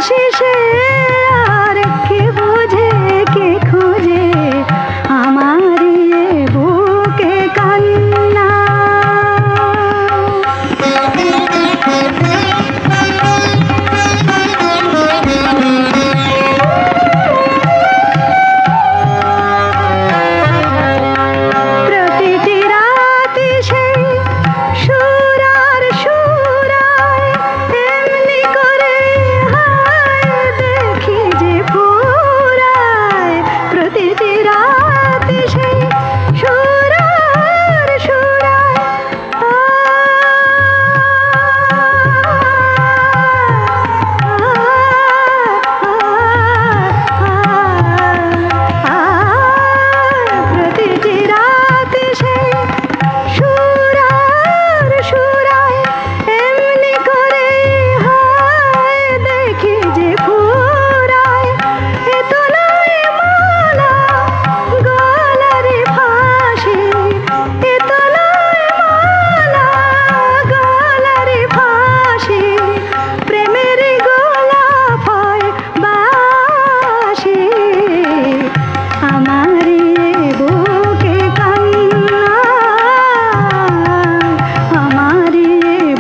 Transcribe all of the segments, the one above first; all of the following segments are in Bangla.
হাসি সে আর কে বোঝে কে খোঁজে আমার বুকে কান্না। প্রতিটি রাতে সেই সুর আর সুরায় এমনি করে হায় দেখি যে পুরায়। প্রতিটি রাতে সেই সুর আর সুরায় প্রতিটি রাতে সেই সুর আর সুরায় এমনি করে হায় দেখি যে ফুরায়। এ তো নয় মালা গলারে ফাঁসি, এ তো নয় মালা গলারে ফাঁসি, প্রেমের গোলাপ হয় বাসি। আমার বুকে কান্না, আমার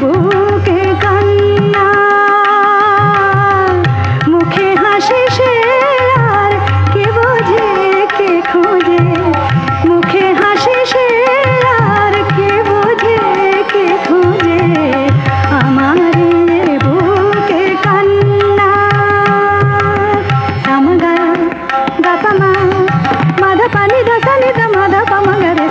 বুকে কান্না। মুখে হাসি সে আর কে বোঝে কে খোঁজে, মুখে হাসি সে আর কে বোঝে কে খোঁজে আমার বুকে কান্না। সামগা গাপা মা মাধা পানি দা সানি দা মাধা পা মগরে